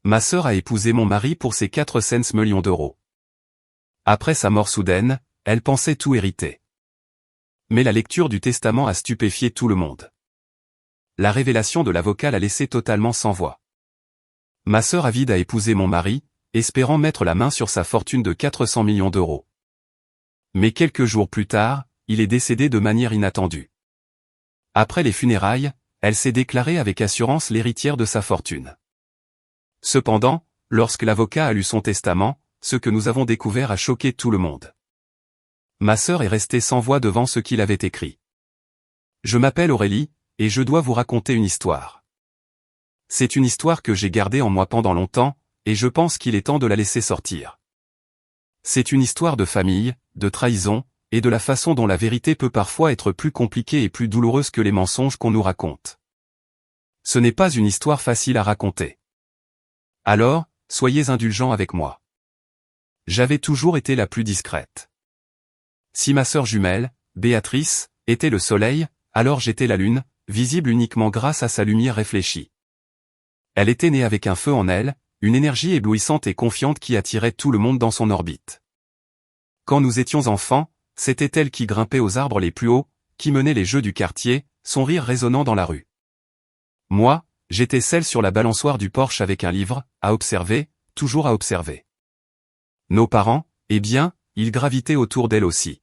Ma sœur a épousé mon mari pour ses 400 millions d'euros. Après sa mort soudaine, elle pensait tout hériter. Mais la lecture du testament a stupéfié tout le monde. La révélation de l'avocat l'a laissé totalement sans voix. Ma sœur avide a épousé mon mari, espérant mettre la main sur sa fortune de 400 millions d'euros. Mais quelques jours plus tard, il est décédé de manière inattendue. Après les funérailles, elle s'est déclarée avec assurance l'héritière de sa fortune. Cependant, lorsque l'avocat a lu son testament, ce que nous avons découvert a choqué tout le monde. Ma sœur est restée sans voix devant ce qu'il avait écrit. Je m'appelle Aurélie, et je dois vous raconter une histoire. C'est une histoire que j'ai gardée en moi pendant longtemps, et je pense qu'il est temps de la laisser sortir. C'est une histoire de famille, de trahison, et de la façon dont la vérité peut parfois être plus compliquée et plus douloureuse que les mensonges qu'on nous raconte. Ce n'est pas une histoire facile à raconter. Alors, soyez indulgents avec moi. J'avais toujours été la plus discrète. Si ma sœur jumelle, Béatrice, était le soleil, alors j'étais la lune, visible uniquement grâce à sa lumière réfléchie. Elle était née avec un feu en elle, une énergie éblouissante et confiante qui attirait tout le monde dans son orbite. Quand nous étions enfants, c'était elle qui grimpait aux arbres les plus hauts, qui menait les jeux du quartier, son rire résonnant dans la rue. Moi, j'étais celle sur la balançoire du porche avec un livre, à observer, toujours à observer. Nos parents, eh bien, ils gravitaient autour d'elle aussi.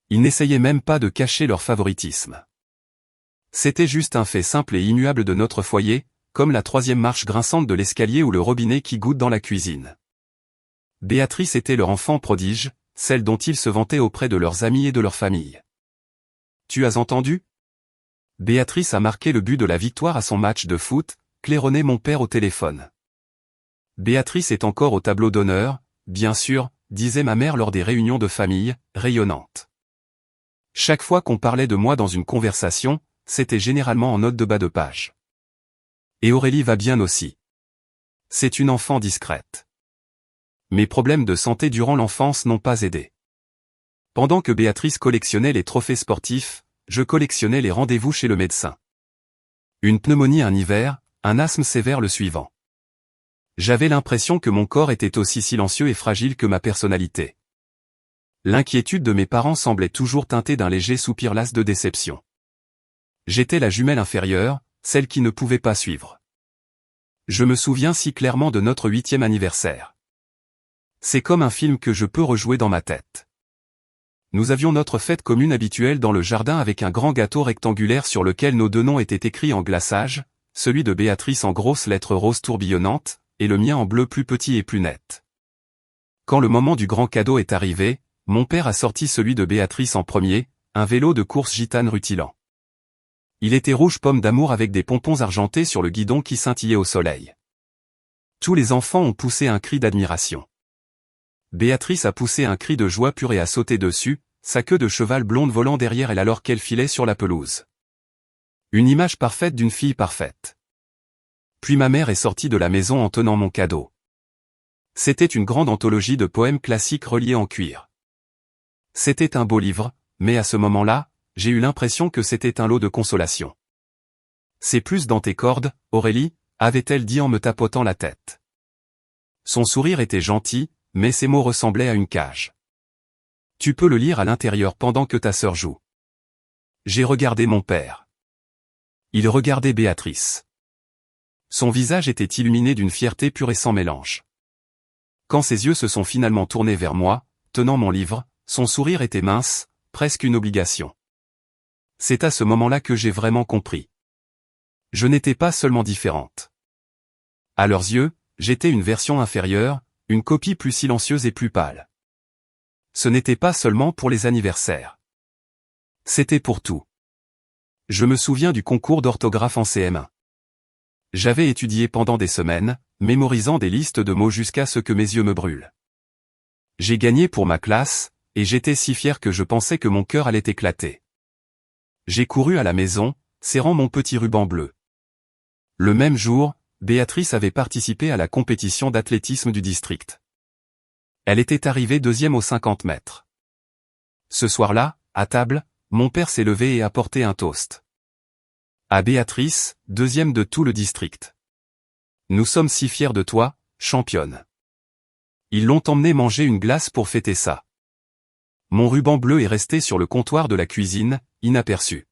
Ils n'essayaient même pas de cacher leur favoritisme. C'était juste un fait simple et immuable de notre foyer, comme la troisième marche grinçante de l'escalier ou le robinet qui goutte dans la cuisine. Béatrice était leur enfant prodige, celle dont ils se vantaient auprès de leurs amis et de leur famille. Tu as entendu ? Béatrice a marqué le but de la victoire à son match de foot, claironnait mon père au téléphone. Béatrice est encore au tableau d'honneur, bien sûr, disait ma mère lors des réunions de famille, rayonnante. Chaque fois qu'on parlait de moi dans une conversation, c'était généralement en note de bas de page. Et Aurélie va bien aussi. C'est une enfant discrète. Mes problèmes de santé durant l'enfance n'ont pas aidé. Pendant que Béatrice collectionnait les trophées sportifs, je collectionnais les rendez-vous chez le médecin. Une pneumonie un hiver, un asthme sévère le suivant. J'avais l'impression que mon corps était aussi silencieux et fragile que ma personnalité. L'inquiétude de mes parents semblait toujours teintée d'un léger soupir las de déception. J'étais la jumelle inférieure, celle qui ne pouvait pas suivre. Je me souviens si clairement de notre 8e anniversaire. C'est comme un film que je peux rejouer dans ma tête. Nous avions notre fête commune habituelle dans le jardin avec un grand gâteau rectangulaire sur lequel nos deux noms étaient écrits en glaçage, celui de Béatrice en grosses lettres roses tourbillonnantes, et le mien en bleu plus petit et plus net. Quand le moment du grand cadeau est arrivé, mon père a sorti celui de Béatrice en premier, un vélo de course gitane rutilant. Il était rouge pomme d'amour avec des pompons argentés sur le guidon qui scintillait au soleil. Tous les enfants ont poussé un cri d'admiration. Béatrice a poussé un cri de joie pure et a sauté dessus, sa queue de cheval blonde volant derrière elle alors qu'elle filait sur la pelouse. Une image parfaite d'une fille parfaite. Puis ma mère est sortie de la maison en tenant mon cadeau. C'était une grande anthologie de poèmes classiques reliés en cuir. C'était un beau livre, mais à ce moment-là, j'ai eu l'impression que c'était un lot de consolation. C'est plus dans tes cordes, Aurélie, avait-elle dit en me tapotant la tête. Son sourire était gentil, mais ses mots ressemblaient à une cage. Tu peux le lire à l'intérieur pendant que ta sœur joue. J'ai regardé mon père. Il regardait Béatrice. Son visage était illuminé d'une fierté pure et sans mélange. Quand ses yeux se sont finalement tournés vers moi, tenant mon livre, son sourire était mince, presque une obligation. C'est à ce moment-là que j'ai vraiment compris. Je n'étais pas seulement différente. À leurs yeux, j'étais une version inférieure, une copie plus silencieuse et plus pâle. Ce n'était pas seulement pour les anniversaires. C'était pour tout. Je me souviens du concours d'orthographe en CM1. J'avais étudié pendant des semaines, mémorisant des listes de mots jusqu'à ce que mes yeux me brûlent. J'ai gagné pour ma classe, et j'étais si fier que je pensais que mon cœur allait éclater. J'ai couru à la maison, serrant mon petit ruban bleu. Le même jour, Béatrice avait participé à la compétition d'athlétisme du district. Elle était arrivée deuxième aux 50 mètres. Ce soir-là, à table, mon père s'est levé et a porté un toast. À Béatrice, deuxième de tout le district. Nous sommes si fiers de toi, championne. Ils l'ont emmené manger une glace pour fêter ça. Mon ruban bleu est resté sur le comptoir de la cuisine, inaperçu.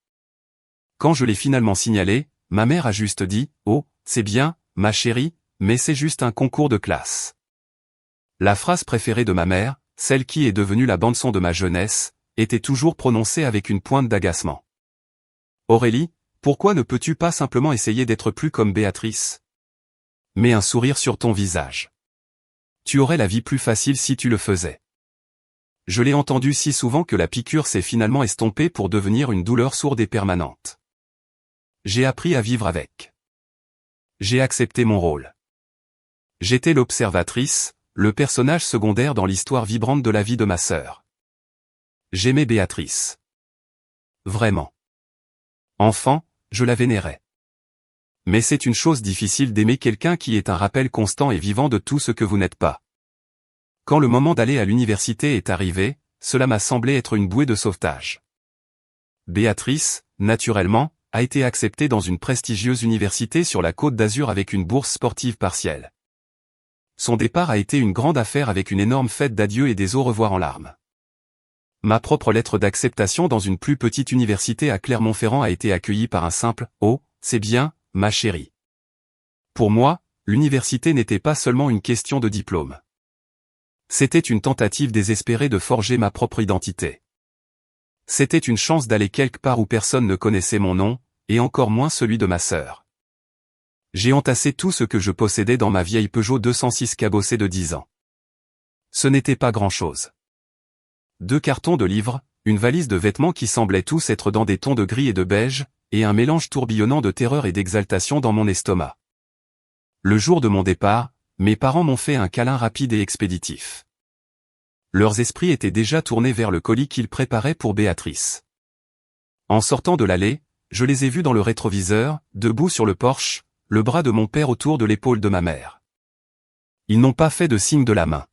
Quand je l'ai finalement signalé, ma mère a juste dit « Oh, c'est bien, ma chérie, mais c'est juste un concours de classe. » La phrase préférée de ma mère, celle qui est devenue la bande-son de ma jeunesse, était toujours prononcée avec une pointe d'agacement. « Aurélie, pourquoi ne peux-tu pas simplement essayer d'être plus comme Béatrice ? Mets un sourire sur ton visage. Tu aurais la vie plus facile si tu le faisais. » Je l'ai entendu si souvent que la piqûre s'est finalement estompée pour devenir une douleur sourde et permanente. J'ai appris à vivre avec. J'ai accepté mon rôle. J'étais l'observatrice, le personnage secondaire dans l'histoire vibrante de la vie de ma sœur. J'aimais Béatrice. Vraiment. Enfant, je la vénérais. Mais c'est une chose difficile d'aimer quelqu'un qui est un rappel constant et vivant de tout ce que vous n'êtes pas. Quand le moment d'aller à l'université est arrivé, cela m'a semblé être une bouée de sauvetage. Béatrice, naturellement, a été acceptée dans une prestigieuse université sur la Côte d'Azur avec une bourse sportive partielle. Son départ a été une grande affaire avec une énorme fête d'adieu et des au revoir en larmes. Ma propre lettre d'acceptation dans une plus petite université à Clermont-Ferrand a été accueillie par un simple « Oh, c'est bien, ma chérie ». Pour moi, l'université n'était pas seulement une question de diplôme. C'était une tentative désespérée de forger ma propre identité. C'était une chance d'aller quelque part où personne ne connaissait mon nom, et encore moins celui de ma sœur. J'ai entassé tout ce que je possédais dans ma vieille Peugeot 206 cabossée de 10 ans. Ce n'était pas grand-chose. 2 cartons de livres, une valise de vêtements qui semblaient tous être dans des tons de gris et de beige, et un mélange tourbillonnant de terreur et d'exaltation dans mon estomac. Le jour de mon départ, mes parents m'ont fait un câlin rapide et expéditif. Leurs esprits étaient déjà tournés vers le colis qu'ils préparaient pour Béatrice. En sortant de l'allée, je les ai vus dans le rétroviseur, debout sur le porche, le bras de mon père autour de l'épaule de ma mère. Ils n'ont pas fait de signe de la main.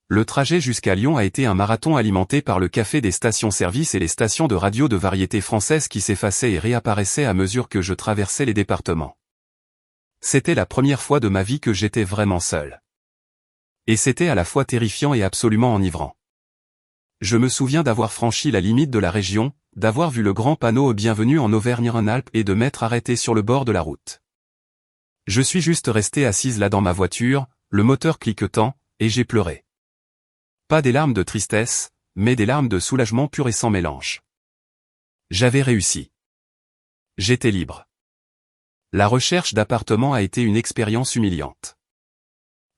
Le trajet jusqu'à Lyon a été un marathon alimenté par le café des stations-service et les stations de radio de variété française qui s'effaçaient et réapparaissaient à mesure que je traversais les départements. C'était la première fois de ma vie que j'étais vraiment seul. Et c'était à la fois terrifiant et absolument enivrant. Je me souviens d'avoir franchi la limite de la région, d'avoir vu le grand panneau « Bienvenue en Auvergne-Rhône-Alpes » et de m'être arrêté sur le bord de la route. Je suis juste resté assise là dans ma voiture, le moteur cliquetant, et j'ai pleuré. Pas des larmes de tristesse, mais des larmes de soulagement pur et sans mélange. J'avais réussi. J'étais libre. La recherche d'appartements a été une expérience humiliante.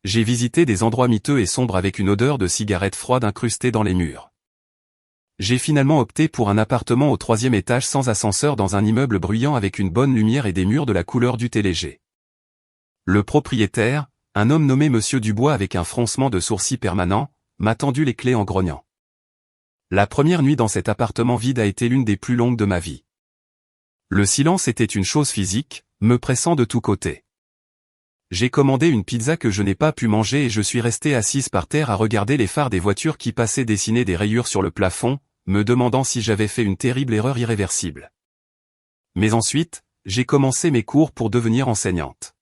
J'ai visité des endroits miteux et sombres avec une odeur de cigarette froide incrustée dans les murs. J'ai finalement opté pour un appartement au 3e étage sans ascenseur dans un immeuble bruyant avec une bonne lumière et des murs de la couleur du thé léger. Le propriétaire, un homme nommé Monsieur Dubois avec un froncement de sourcils permanent, m'a tendu les clés en grognant. La première nuit dans cet appartement vide a été l'une des plus longues de ma vie. Le silence était une chose physique, me pressant de tous côtés. J'ai commandé une pizza que je n'ai pas pu manger et je suis resté assise par terre à regarder les phares des voitures qui passaient dessiner des rayures sur le plafond, me demandant si j'avais fait une terrible erreur irréversible. Mais ensuite, j'ai commencé mes cours pour devenir enseignante.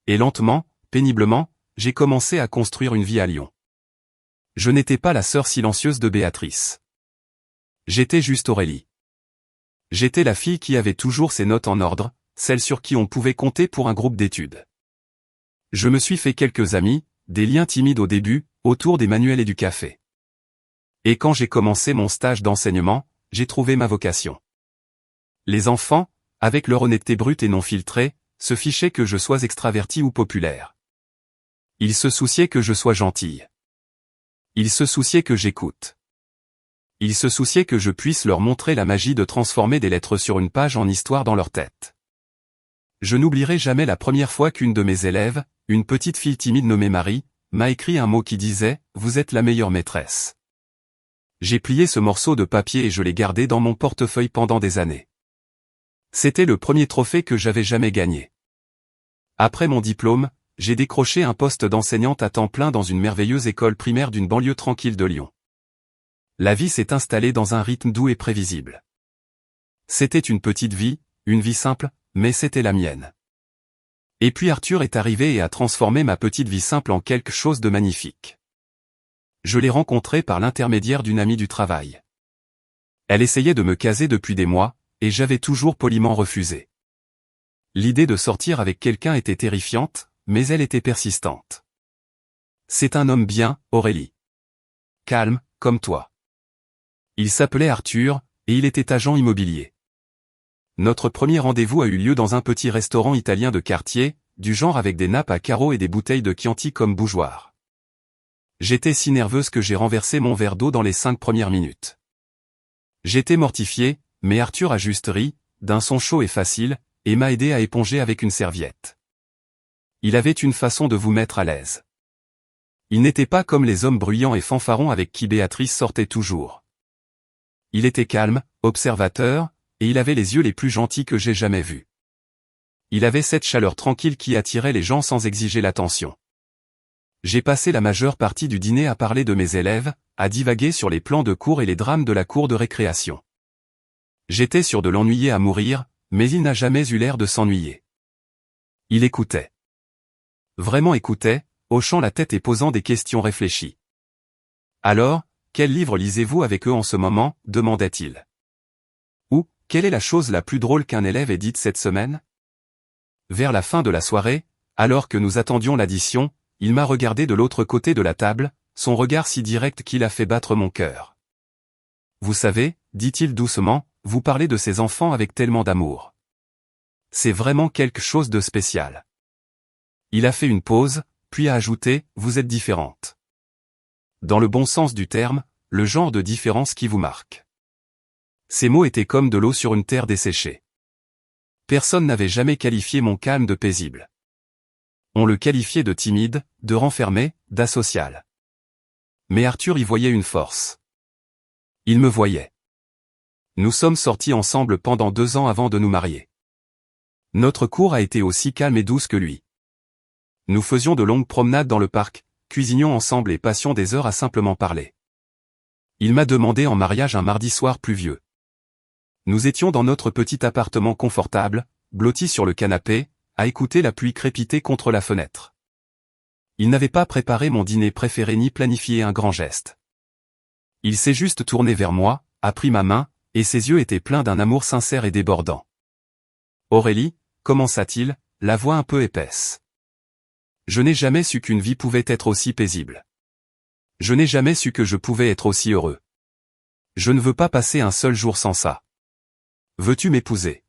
Et lentement, péniblement, j'ai commencé à construire une vie à Lyon. Je n'étais pas la sœur silencieuse de Béatrice. J'étais juste Aurélie. J'étais la fille qui avait toujours ses notes en ordre, celle sur qui on pouvait compter pour un groupe d'études. Je me suis fait quelques amis, des liens timides au début, autour des manuels et du café. Et quand j'ai commencé mon stage d'enseignement, j'ai trouvé ma vocation. Les enfants, avec leur honnêteté brute et non filtrée, se fichaient que je sois extraverti ou populaire. Ils se souciaient que je sois gentille. Ils se souciaient que j'écoute. Ils se souciaient que je puisse leur montrer la magie de transformer des lettres sur une page en histoire dans leur tête. Je n'oublierai jamais la première fois qu'une de mes élèves, une petite fille timide nommée Marie, m'a écrit un mot qui disait « Vous êtes la meilleure maîtresse ». J'ai plié ce morceau de papier et je l'ai gardé dans mon portefeuille pendant des années. C'était le premier trophée que j'avais jamais gagné. Après mon diplôme, j'ai décroché un poste d'enseignante à temps plein dans une merveilleuse école primaire d'une banlieue tranquille de Lyon. La vie s'est installée dans un rythme doux et prévisible. C'était une petite vie, une vie simple, mais c'était la mienne. Et puis Arthur est arrivé et a transformé ma petite vie simple en quelque chose de magnifique. Je l'ai rencontrée par l'intermédiaire d'une amie du travail. Elle essayait de me caser depuis des mois, et j'avais toujours poliment refusé. L'idée de sortir avec quelqu'un était terrifiante, mais elle était persistante. C'est un homme bien, Aurélie. Calme, comme toi. Il s'appelait Arthur, et il était agent immobilier. Notre premier rendez-vous a eu lieu dans un petit restaurant italien de quartier, du genre avec des nappes à carreaux et des bouteilles de Chianti comme bougeoir. J'étais si nerveuse que j'ai renversé mon verre d'eau dans les 5 premières minutes. J'étais mortifié, mais Arthur a juste ri, d'un son chaud et facile, et m'a aidé à éponger avec une serviette. Il avait une façon de vous mettre à l'aise. Il n'était pas comme les hommes bruyants et fanfarons avec qui Béatrice sortait toujours. Il était calme, observateur, et il avait les yeux les plus gentils que j'ai jamais vus. Il avait cette chaleur tranquille qui attirait les gens sans exiger l'attention. J'ai passé la majeure partie du dîner à parler de mes élèves, à divaguer sur les plans de cours et les drames de la cour de récréation. J'étais sûr de l'ennuyer à mourir, mais il n'a jamais eu l'air de s'ennuyer. Il écoutait. Vraiment écoutait, hochant la tête et posant des questions réfléchies. Alors, quel livre lisez-vous avec eux en ce moment, demandait-il. Ou, quelle est la chose la plus drôle qu'un élève ait dite cette semaine? Vers la fin de la soirée, alors que nous attendions l'addition, il m'a regardé de l'autre côté de la table, son regard si direct qu'il a fait battre mon cœur. Vous savez, dit-il doucement, vous parlez de ces enfants avec tellement d'amour. C'est vraiment quelque chose de spécial. Il a fait une pause, puis a ajouté, vous êtes différente. Dans le bon sens du terme, le genre de différence qui vous marque. Ces mots étaient comme de l'eau sur une terre desséchée. Personne n'avait jamais qualifié mon calme de paisible. On le qualifiait de timide, de renfermé, d'asocial. Mais Arthur y voyait une force. Il me voyait. Nous sommes sortis ensemble pendant 2 ans avant de nous marier. Notre cour a été aussi calme et douce que lui. Nous faisions de longues promenades dans le parc, cuisinions ensemble et passions des heures à simplement parler. Il m'a demandé en mariage un mardi soir pluvieux. Nous étions dans notre petit appartement confortable, blottis sur le canapé, à écouter la pluie crépiter contre la fenêtre. Il n'avait pas préparé mon dîner préféré ni planifié un grand geste. Il s'est juste tourné vers moi, a pris ma main, et ses yeux étaient pleins d'un amour sincère et débordant. Aurélie, commença-t-il, la voix un peu épaisse. Je n'ai jamais su qu'une vie pouvait être aussi paisible. Je n'ai jamais su que je pouvais être aussi heureux. Je ne veux pas passer un seul jour sans ça. Veux-tu m'épouser?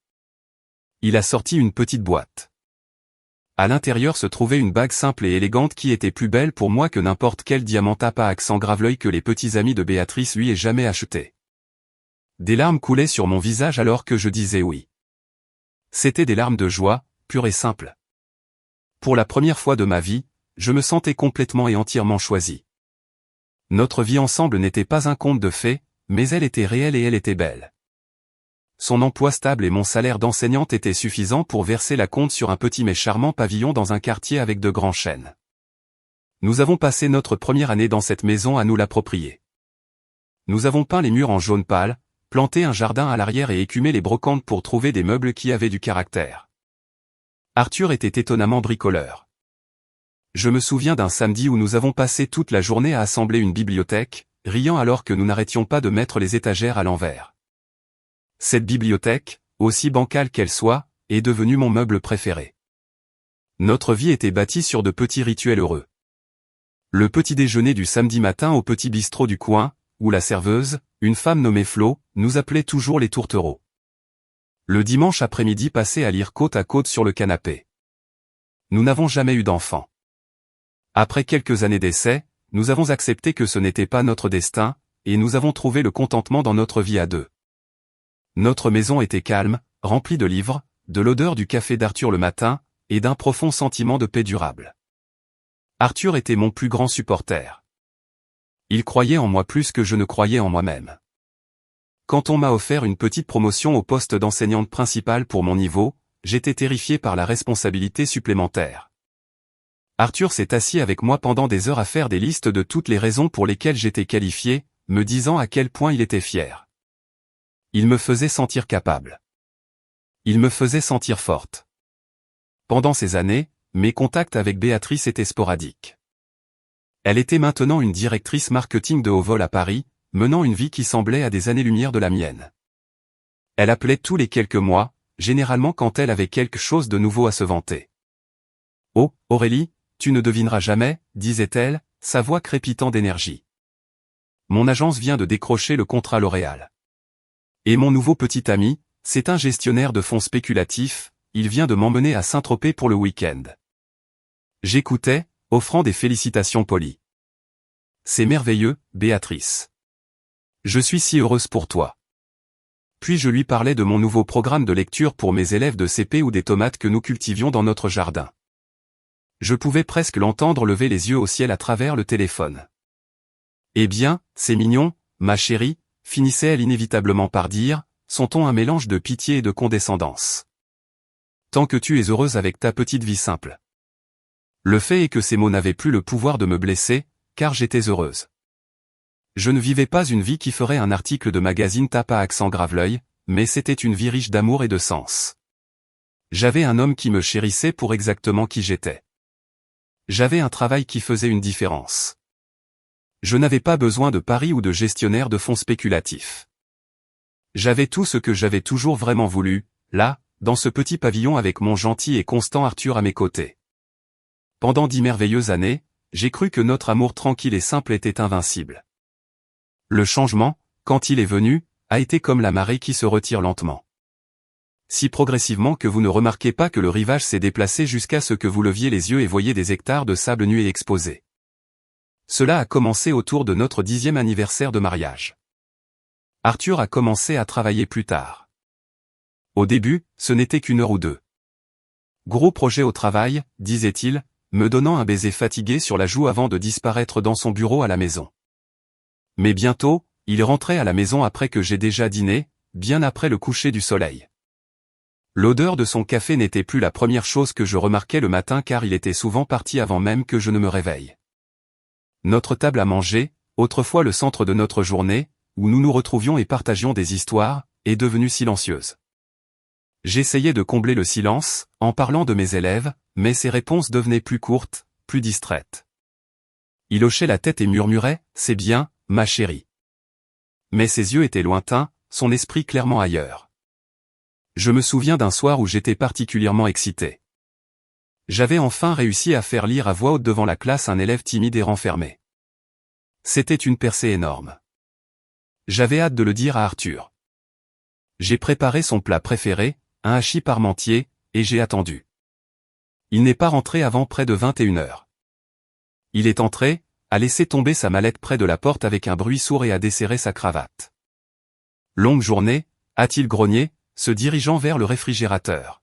Il a sorti une petite boîte. À l'intérieur se trouvait une bague simple et élégante qui était plus belle pour moi que n'importe quel diamant à accent grave-l'œil que les petits amis de Béatrice lui aient jamais acheté. Des larmes coulaient sur mon visage alors que je disais oui. C'étaient des larmes de joie, pures et simples. Pour la première fois de ma vie, je me sentais complètement et entièrement choisi. Notre vie ensemble n'était pas un conte de fées, mais elle était réelle et elle était belle. Son emploi stable et mon salaire d'enseignante étaient suffisants pour verser la compte sur un petit mais charmant pavillon dans un quartier avec de grands chênes. Nous avons passé notre première année dans cette maison à nous l'approprier. Nous avons peint les murs en jaune pâle, planté un jardin à l'arrière et écumé les brocantes pour trouver des meubles qui avaient du caractère. Arthur était étonnamment bricoleur. Je me souviens d'un samedi où nous avons passé toute la journée à assembler une bibliothèque, riant alors que nous n'arrêtions pas de mettre les étagères à l'envers. Cette bibliothèque, aussi bancale qu'elle soit, est devenue mon meuble préféré. Notre vie était bâtie sur de petits rituels heureux. Le petit déjeuner du samedi matin au petit bistrot du coin, où la serveuse, une femme nommée Flo, nous appelait toujours les tourtereaux. Le dimanche après-midi passé à lire côte à côte sur le canapé. Nous n'avons jamais eu d'enfants. Après quelques années d'essai, nous avons accepté que ce n'était pas notre destin, et nous avons trouvé le contentement dans notre vie à deux. Notre maison était calme, remplie de livres, de l'odeur du café d'Arthur le matin, et d'un profond sentiment de paix durable. Arthur était mon plus grand supporter. Il croyait en moi plus que je ne croyais en moi-même. Quand on m'a offert une petite promotion au poste d'enseignante principale pour mon niveau, j'étais terrifié par la responsabilité supplémentaire. Arthur s'est assis avec moi pendant des heures à faire des listes de toutes les raisons pour lesquelles j'étais qualifié, me disant à quel point il était fier. Il me faisait sentir capable. Il me faisait sentir forte. Pendant ces années, mes contacts avec Béatrice étaient sporadiques. Elle était maintenant une directrice marketing de haut vol à Paris, menant une vie qui semblait à des années-lumière de la mienne. Elle appelait tous les quelques mois, généralement quand elle avait quelque chose de nouveau à se vanter. « Oh, Aurélie, tu ne devineras jamais, disait-elle, sa voix crépitant d'énergie. Mon agence vient de décrocher le contrat L'Oréal. Et mon nouveau petit ami, c'est un gestionnaire de fonds spéculatifs, il vient de m'emmener à Saint-Tropez pour le week-end. » J'écoutais, offrant des félicitations polies. « C'est merveilleux, Béatrice. Je suis si heureuse pour toi. » Puis je lui parlais de mon nouveau programme de lecture pour mes élèves de CP ou des tomates que nous cultivions dans notre jardin. Je pouvais presque l'entendre lever les yeux au ciel à travers le téléphone. « Eh bien, c'est mignon, ma chérie », finissait-elle inévitablement par dire, son ton un mélange de pitié et de condescendance. « Tant que tu es heureuse avec ta petite vie simple. » Le fait est que ces mots n'avaient plus le pouvoir de me blesser, car j'étais heureuse. Je ne vivais pas une vie qui ferait un article de magazine tape à accent grave-l'œil, mais c'était une vie riche d'amour et de sens. J'avais un homme qui me chérissait pour exactement qui j'étais. J'avais un travail qui faisait une différence. Je n'avais pas besoin de paris ou de gestionnaire de fonds spéculatifs. J'avais tout ce que j'avais toujours vraiment voulu, là, dans ce petit pavillon avec mon gentil et constant Arthur à mes côtés. Pendant 10 merveilleuses années, j'ai cru que notre amour tranquille et simple était invincible. Le changement, quand il est venu, a été comme la marée qui se retire lentement. Si progressivement que vous ne remarquez pas que le rivage s'est déplacé jusqu'à ce que vous leviez les yeux et voyiez des hectares de sable nu et exposés. Cela a commencé autour de notre 10e anniversaire de mariage. Arthur a commencé à travailler plus tard. Au début, ce n'était qu'une heure ou deux. Gros projet au travail, disait-il, me donnant un baiser fatigué sur la joue avant de disparaître dans son bureau à la maison. Mais bientôt, il rentrait à la maison après que j'ai déjà dîné, bien après le coucher du soleil. L'odeur de son café n'était plus la première chose que je remarquais le matin car il était souvent parti avant même que je ne me réveille. Notre table à manger, autrefois le centre de notre journée, où nous nous retrouvions et partagions des histoires, est devenue silencieuse. J'essayais de combler le silence, en parlant de mes élèves, mais ses réponses devenaient plus courtes, plus distraites. Il hochait la tête et murmurait « C'est bien, ma chérie. » Mais ses yeux étaient lointains, son esprit clairement ailleurs. Je me souviens d'un soir où j'étais particulièrement excité. J'avais enfin réussi à faire lire à voix haute devant la classe un élève timide et renfermé. C'était une percée énorme. J'avais hâte de le dire à Arthur. J'ai préparé son plat préféré, un hachis parmentier, et j'ai attendu. Il n'est pas rentré avant près de 21h. Il est entré, a laissé tomber sa mallette près de la porte avec un bruit sourd et a desserré sa cravate. Longue journée, a-t-il grogné, se dirigeant vers le réfrigérateur.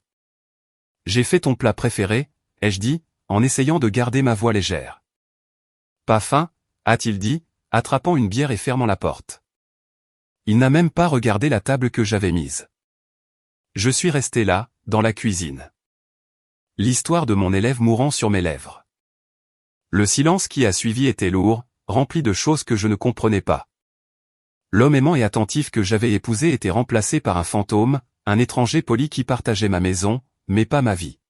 J'ai fait ton plat préféré, ai-je dit, en essayant de garder ma voix légère. Pas faim, a-t-il dit, attrapant une bière et fermant la porte. Il n'a même pas regardé la table que j'avais mise. Je suis resté là, dans la cuisine. L'histoire de mon élève mourant sur mes lèvres. Le silence qui a suivi était lourd, rempli de choses que je ne comprenais pas. L'homme aimant et attentif que j'avais épousé était remplacé par un fantôme, un étranger poli qui partageait ma maison, mais pas ma vie.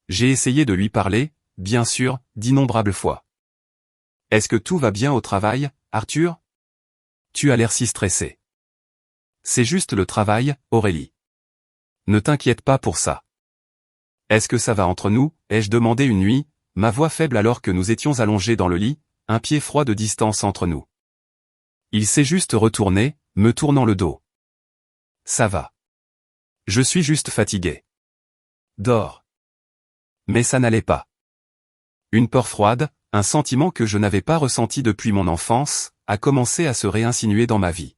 J'ai essayé de lui parler, bien sûr, d'innombrables fois. « Est-ce que tout va bien au travail, Arthur ? Tu as l'air si stressé. »« C'est juste le travail, Aurélie. Ne t'inquiète pas pour ça. »« Est-ce que ça va entre nous ?» ai-je demandé une nuit, ma voix faible alors que nous étions allongés dans le lit, un pied froid de distance entre nous. Il s'est juste retourné, me tournant le dos. Ça va. Je suis juste fatigué. Dors. Mais ça n'allait pas. Une peur froide, un sentiment que je n'avais pas ressenti depuis mon enfance, a commencé à se réinsinuer dans ma vie.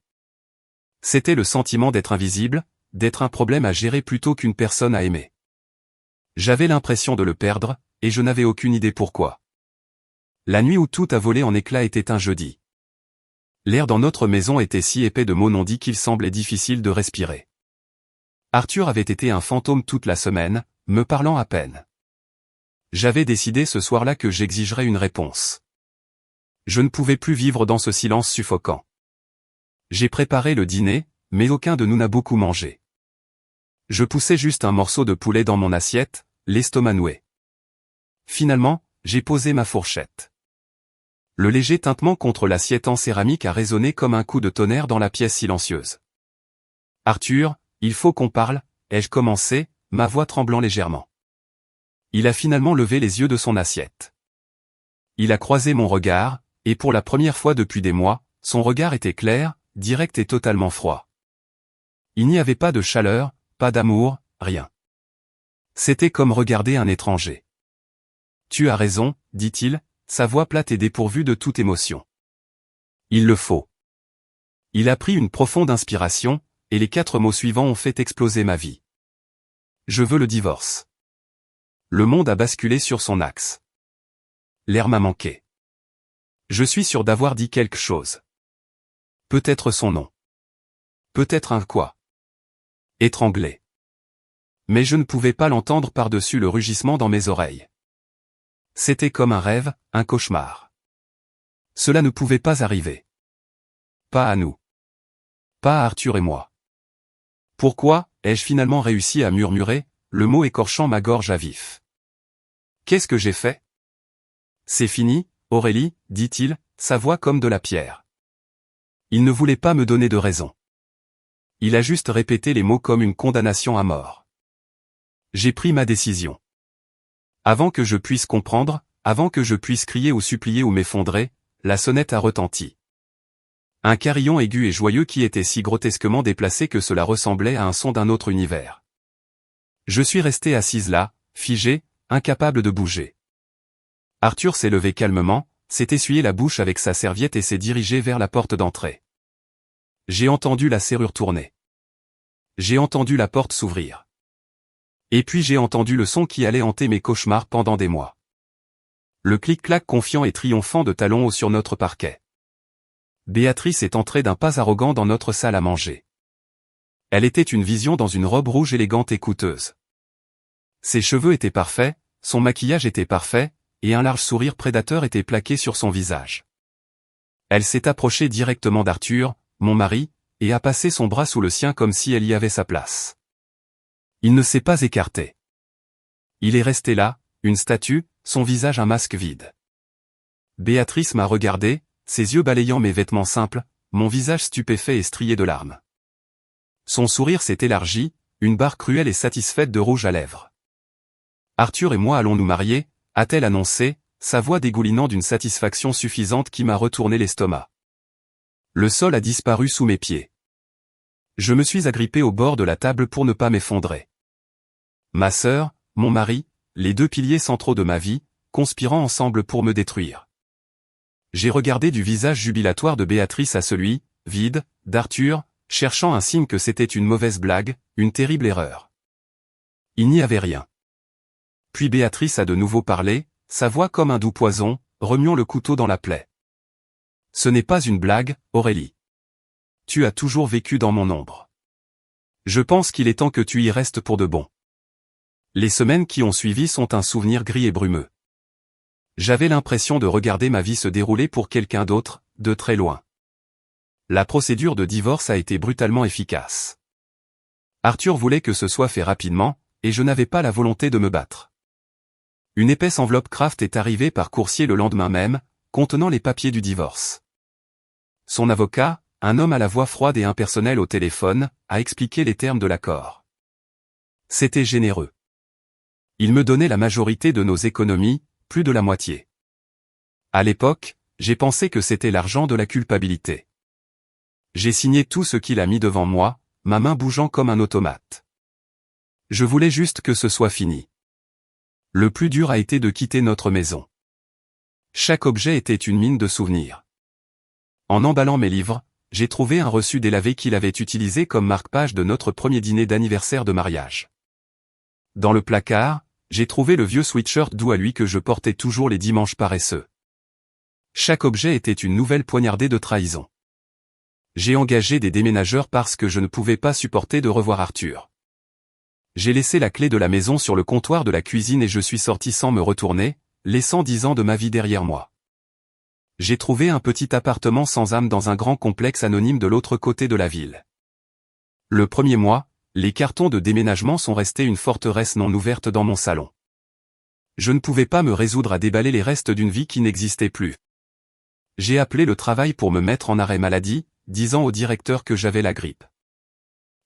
C'était le sentiment d'être invisible, d'être un problème à gérer plutôt qu'une personne à aimer. J'avais l'impression de le perdre, et je n'avais aucune idée pourquoi. La nuit où tout a volé en éclats était un jeudi. L'air dans notre maison était si épais de mots non dits qu'il semblait difficile de respirer. Arthur avait été un fantôme toute la semaine, me parlant à peine. J'avais décidé ce soir-là que j'exigerais une réponse. Je ne pouvais plus vivre dans ce silence suffocant. J'ai préparé le dîner, mais aucun de nous n'a beaucoup mangé. Je poussais juste un morceau de poulet dans mon assiette, l'estomac noué. Finalement, j'ai posé ma fourchette. Le léger tintement contre l'assiette en céramique a résonné comme un coup de tonnerre dans la pièce silencieuse. « Arthur, il faut qu'on parle », ai-je commencé, ma voix tremblant légèrement. Il a finalement levé les yeux de son assiette. Il a croisé mon regard, et pour la première fois depuis des mois, son regard était clair, direct et totalement froid. Il n'y avait pas de chaleur, pas d'amour, rien. C'était comme regarder un étranger. « Tu as raison », dit-il, sa voix plate et dépourvue de toute émotion. « Il le faut. » Il a pris une profonde inspiration, et les 4 mots suivants ont fait exploser ma vie. Je veux le divorce. Le monde a basculé sur son axe. L'air m'a manqué. Je suis sûr d'avoir dit quelque chose. Peut-être son nom. Peut-être un quoi. Étranglé. Mais je ne pouvais pas l'entendre par-dessus le rugissement dans mes oreilles. C'était comme un rêve, un cauchemar. Cela ne pouvait pas arriver. Pas à nous. Pas à Arthur et moi. Pourquoi, ai-je finalement réussi à murmurer, le mot écorchant ma gorge à vif. Qu'est-ce que j'ai fait? C'est fini, Aurélie, dit-il, sa voix comme de la pierre. Il ne voulait pas me donner de raison. Il a juste répété les mots comme une condamnation à mort. J'ai pris ma décision. Avant que je puisse comprendre, avant que je puisse crier ou supplier ou m'effondrer, la sonnette a retenti. Un carillon aigu et joyeux qui était si grotesquement déplacé que cela ressemblait à un son d'un autre univers. Je suis resté assise là, figée, incapable de bouger. Arthur s'est levé calmement, s'est essuyé la bouche avec sa serviette et s'est dirigé vers la porte d'entrée. J'ai entendu la serrure tourner. J'ai entendu la porte s'ouvrir. Et puis j'ai entendu le son qui allait hanter mes cauchemars pendant des mois. Le clic-clac confiant et triomphant de talons hauts sur notre parquet. Béatrice est entrée d'un pas arrogant dans notre salle à manger. Elle était une vision dans une robe rouge élégante et coûteuse. Ses cheveux étaient parfaits, son maquillage était parfait, et un large sourire prédateur était plaqué sur son visage. Elle s'est approchée directement d'Arthur, mon mari, et a passé son bras sous le sien comme si elle y avait sa place. Il ne s'est pas écarté. Il est resté là, une statue, son visage un masque vide. Béatrice m'a regardé, ses yeux balayant mes vêtements simples, mon visage stupéfait et strié de larmes. Son sourire s'est élargi, une barre cruelle et satisfaite de rouge à lèvres. « Arthur et moi allons nous marier », a-t-elle annoncé, sa voix dégoulinant d'une satisfaction suffisante qui m'a retourné l'estomac. Le sol a disparu sous mes pieds. Je me suis agrippé au bord de la table pour ne pas m'effondrer. Ma sœur, mon mari, les 2 piliers centraux de ma vie, conspirant ensemble pour me détruire. J'ai regardé du visage jubilatoire de Béatrice à celui, vide, d'Arthur, cherchant un signe que c'était une mauvaise blague, une terrible erreur. Il n'y avait rien. Puis Béatrice a de nouveau parlé, sa voix comme un doux poison, remuant le couteau dans la plaie. « Ce n'est pas une blague, Aurélie. Tu as toujours vécu dans mon ombre. Je pense qu'il est temps que tu y restes pour de bon. » Les semaines qui ont suivi sont un souvenir gris et brumeux. J'avais l'impression de regarder ma vie se dérouler pour quelqu'un d'autre, de très loin. La procédure de divorce a été brutalement efficace. Arthur voulait que ce soit fait rapidement, et je n'avais pas la volonté de me battre. Une épaisse enveloppe Kraft est arrivée par coursier le lendemain même, contenant les papiers du divorce. Son avocat, un homme à la voix froide et impersonnelle au téléphone, a expliqué les termes de l'accord. C'était généreux. Il me donnait la majorité de nos économies, plus de la moitié. À l'époque, j'ai pensé que c'était l'argent de la culpabilité. J'ai signé tout ce qu'il a mis devant moi, ma main bougeant comme un automate. Je voulais juste que ce soit fini. Le plus dur a été de quitter notre maison. Chaque objet était une mine de souvenirs. En emballant mes livres, j'ai trouvé un reçu délavé qu'il avait utilisé comme marque-page de notre premier dîner d'anniversaire de mariage. Dans le placard, j'ai trouvé le vieux sweatshirt doux à lui que je portais toujours les dimanches paresseux. Chaque objet était une nouvelle poignardée de trahison. J'ai engagé des déménageurs parce que je ne pouvais pas supporter de revoir Arthur. J'ai laissé la clé de la maison sur le comptoir de la cuisine et je suis sorti sans me retourner, laissant 10 ans de ma vie derrière moi. J'ai trouvé un petit appartement sans âme dans un grand complexe anonyme de l'autre côté de la ville. Le premier mois, les cartons de déménagement sont restés une forteresse non ouverte dans mon salon. Je ne pouvais pas me résoudre à déballer les restes d'une vie qui n'existait plus. J'ai appelé le travail pour me mettre en arrêt maladie, disant au directeur que j'avais la grippe.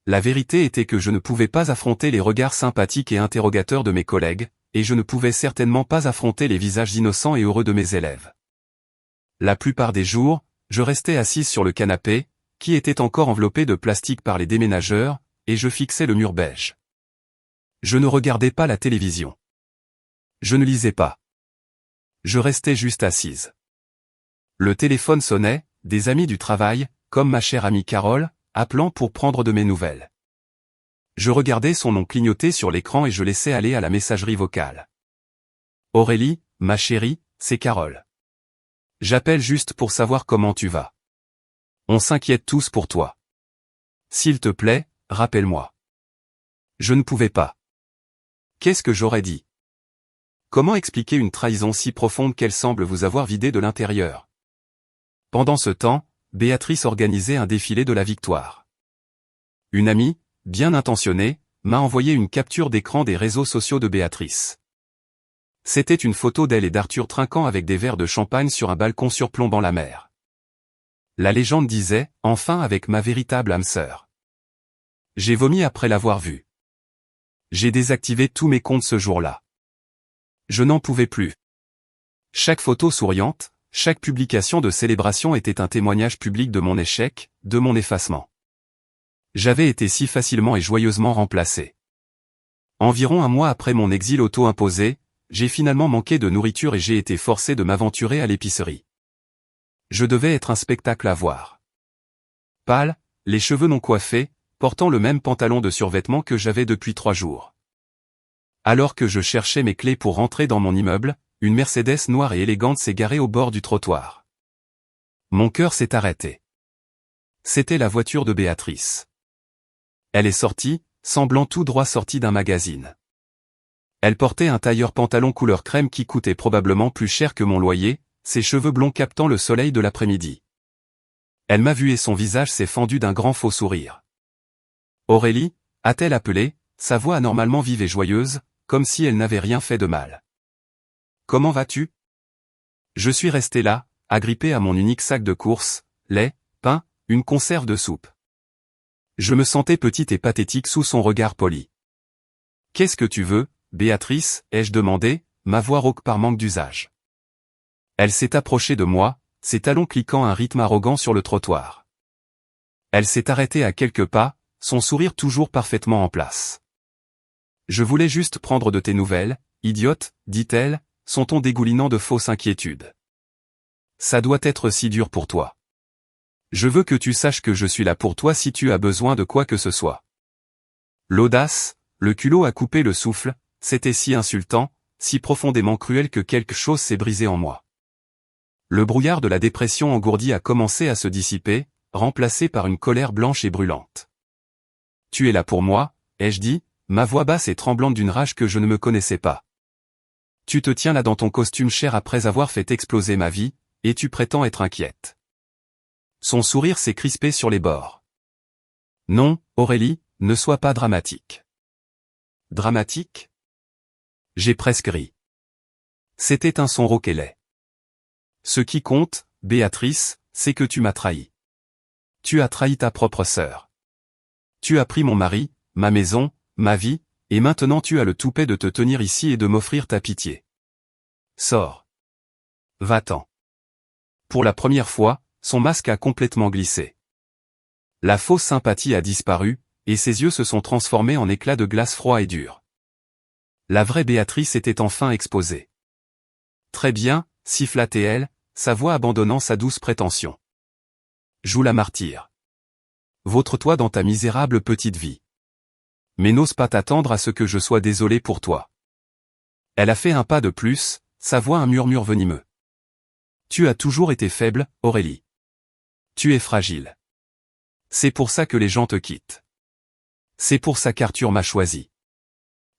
La vérité était que je ne pouvais pas affronter les regards sympathiques et interrogateurs de mes collègues, et je ne pouvais certainement pas affronter les visages innocents et heureux de mes élèves. La plupart des jours, je restais assise sur le canapé, qui était encore enveloppé de plastique par les déménageurs, et je fixais le mur beige. Je ne regardais pas la télévision. Je ne lisais pas. Je restais juste assise. Le téléphone sonnait, des amis du travail, comme ma chère amie Carole, appelant pour prendre de mes nouvelles. Je regardais son nom clignoter sur l'écran et je laissais aller à la messagerie vocale. Aurélie, ma chérie, c'est Carole. J'appelle juste pour savoir comment tu vas. On s'inquiète tous pour toi. S'il te plaît, rappelle-moi. Je ne pouvais pas. Qu'est-ce que j'aurais dit? Comment expliquer une trahison si profonde qu'elle semble vous avoir vidé de l'intérieur? Pendant ce temps, Béatrice organisait un défilé de la victoire. Une amie, bien intentionnée, m'a envoyé une capture d'écran des réseaux sociaux de Béatrice. C'était une photo d'elle et d'Arthur trinquant avec des verres de champagne sur un balcon surplombant la mer. La légende disait, enfin avec ma véritable âme sœur. J'ai vomi après l'avoir vue. J'ai désactivé tous mes comptes ce jour-là. Je n'en pouvais plus. Chaque photo souriante, chaque publication de célébration était un témoignage public de mon échec, de mon effacement. J'avais été si facilement et joyeusement remplacé. Environ un mois après mon exil auto-imposé, j'ai finalement manqué de nourriture et j'ai été forcé de m'aventurer à l'épicerie. Je devais être un spectacle à voir. Pâle, les cheveux non coiffés, portant le même pantalon de survêtement que j'avais depuis 3 jours. Alors que je cherchais mes clés pour rentrer dans mon immeuble, une Mercedes noire et élégante s'est garée au bord du trottoir. Mon cœur s'est arrêté. C'était la voiture de Béatrice. Elle est sortie, semblant tout droit sortie d'un magazine. Elle portait un tailleur pantalon couleur crème qui coûtait probablement plus cher que mon loyer, ses cheveux blonds captant le soleil de l'après-midi. Elle m'a vu et son visage s'est fendu d'un grand faux sourire. Aurélie, a-t-elle appelé, sa voix anormalement vive et joyeuse, comme si elle n'avait rien fait de mal. Comment vas-tu? Je suis resté là, agrippé à mon unique sac de courses, lait, pain, une conserve de soupe. Je me sentais petite et pathétique sous son regard poli. Qu'est-ce que tu veux, Béatrice, ai-je demandé, ma voix rauque par manque d'usage. Elle s'est approchée de moi, ses talons cliquant à un rythme arrogant sur le trottoir. Elle s'est arrêtée à quelques pas, son sourire toujours parfaitement en place. Je voulais juste prendre de tes nouvelles, idiote, dit-elle, son ton dégoulinant de fausse inquiétude. Ça doit être si dur pour toi. Je veux que tu saches que je suis là pour toi si tu as besoin de quoi que ce soit. L'audace, le culot à couper le souffle, c'était si insultant, si profondément cruel que quelque chose s'est brisé en moi. Le brouillard de la dépression engourdie a commencé à se dissiper, remplacé par une colère blanche et brûlante. Tu es là pour moi, ai-je dit, ma voix basse et tremblante d'une rage que je ne me connaissais pas. Tu te tiens là dans ton costume cher après avoir fait exploser ma vie, et tu prétends être inquiète. Son sourire s'est crispé sur les bords. Non, Aurélie, ne sois pas dramatique. Dramatique? J'ai presque ri. C'était un son rauque et laid. Ce qui compte, Béatrice, c'est que tu m'as trahi. Tu as trahi ta propre sœur. Tu as pris mon mari, ma maison, ma vie, et maintenant tu as le toupet de te tenir ici et de m'offrir ta pitié. Sors. Va-t'en. Pour la première fois, son masque a complètement glissé. La fausse sympathie a disparu, et ses yeux se sont transformés en éclats de glace froid et dur. La vraie Béatrice était enfin exposée. Très bien, siffla-t-elle, sa voix abandonnant sa douce prétention. Joue la martyre. Vautre-toi dans ta misérable petite vie. Mais n'ose pas t'attendre à ce que je sois désolé pour toi. Elle a fait un pas de plus, sa voix un murmure venimeux. Tu as toujours été faible, Aurélie. Tu es fragile. C'est pour ça que les gens te quittent. C'est pour ça qu'Arthur m'a choisi.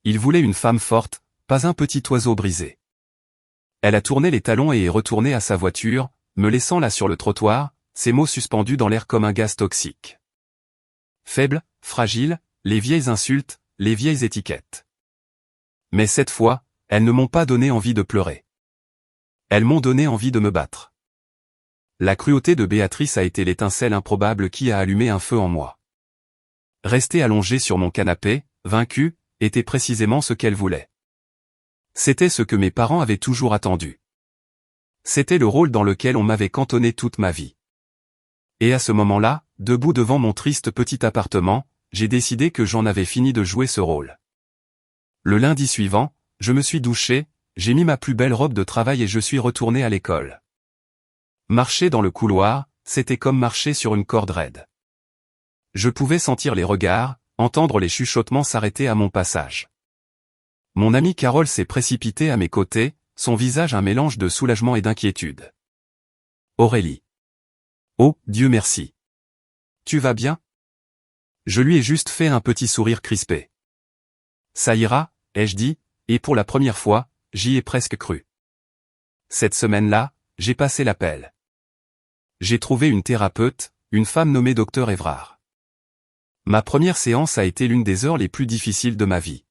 Il voulait une femme forte, pas un petit oiseau brisé. Elle a tourné les talons et est retournée à sa voiture, me laissant là sur le trottoir, ses mots suspendus dans l'air comme un gaz toxique. Faible, fragile, les vieilles insultes, les vieilles étiquettes. Mais cette fois, Elles ne m'ont pas donné envie de pleurer. Elles m'ont donné envie de me battre. La cruauté de Béatrice a été l'étincelle improbable qui a allumé un feu en moi. Rester allongé sur mon canapé, vaincu, était précisément ce qu'elle voulait. C'était ce que mes parents avaient toujours attendu. C'était le rôle dans lequel on m'avait cantonné toute ma vie. Et à ce moment-là, debout devant mon triste petit appartement, j'ai décidé que j'en avais fini de jouer ce rôle. Le lundi suivant, je me suis douché, j'ai mis ma plus belle robe de travail et je suis retourné à l'école. Marcher dans le couloir, c'était comme marcher sur une corde raide. Je pouvais sentir les regards, entendre les chuchotements s'arrêter à mon passage. Mon amie Carole s'est précipitée à mes côtés, son visage un mélange de soulagement et d'inquiétude. Aurélie. Oh, Dieu merci. Tu vas bien? Je lui ai juste fait un petit sourire crispé. Ça ira, ai-je dit, et pour la première fois, j'y ai presque cru. Cette semaine-là, j'ai passé l'appel. J'ai trouvé une thérapeute, une femme nommée Dr Évrard. Ma première séance a été l'une des heures les plus difficiles de ma vie.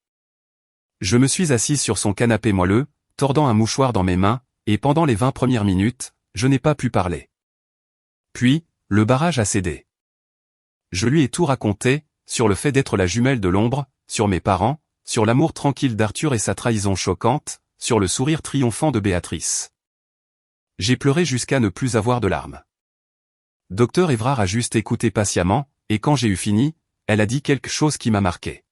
Je me suis assise sur son canapé moelleux, tordant un mouchoir dans mes mains, et pendant les 20 premières minutes, je n'ai pas pu parler. Puis, le barrage a cédé. Je lui ai tout raconté, sur le fait d'être la jumelle de l'ombre, sur mes parents, sur l'amour tranquille d'Arthur et sa trahison choquante, sur le sourire triomphant de Béatrice. J'ai pleuré jusqu'à ne plus avoir de larmes. Dr Évrard a juste écouté patiemment, et quand j'ai eu fini, elle a dit quelque chose qui m'a marqué.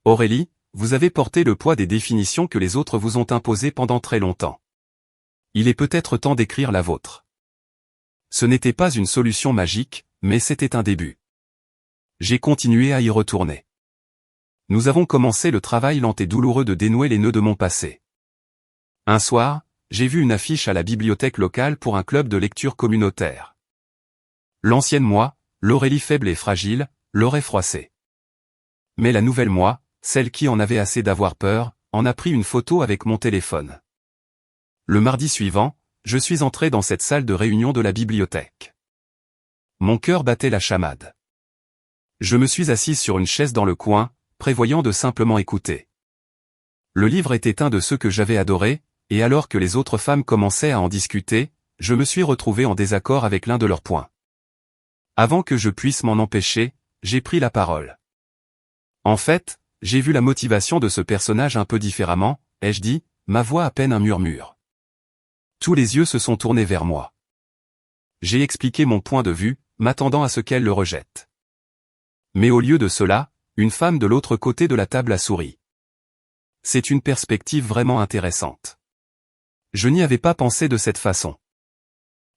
Aurélie, vous avez porté le poids des définitions que les autres vous ont imposées pendant très longtemps. Il est peut-être temps d'écrire la vôtre. Ce n'était pas une solution magique, mais c'était un début. J'ai continué à y retourner. Nous avons commencé le travail lent et douloureux de dénouer les nœuds de mon passé. Un soir, j'ai vu une affiche à la bibliothèque locale pour un club de lecture communautaire. L'ancienne moi, l'Aurélie faible et fragile, l'aurait froissée. Mais la nouvelle moi, celle qui en avait assez d'avoir peur, en a pris une photo avec mon téléphone. Le mardi suivant, je suis entré dans cette salle de réunion de la bibliothèque. Mon cœur battait la chamade. Je me suis assise sur une chaise dans le coin, prévoyant de simplement écouter. Le livre était un de ceux que j'avais adorés, et alors que les autres femmes commençaient à en discuter, je me suis retrouvé en désaccord avec l'un de leurs points. Avant que je puisse m'en empêcher, j'ai pris la parole. En fait, j'ai vu la motivation de ce personnage un peu différemment, ai-je dit, ma voix à peine un murmure. Tous les yeux se sont tournés vers moi. J'ai expliqué mon point de vue, m'attendant à ce qu'elle le rejette. Mais au lieu de cela, une femme de l'autre côté de la table a souri. C'est une perspective vraiment intéressante. Je n'y avais pas pensé de cette façon.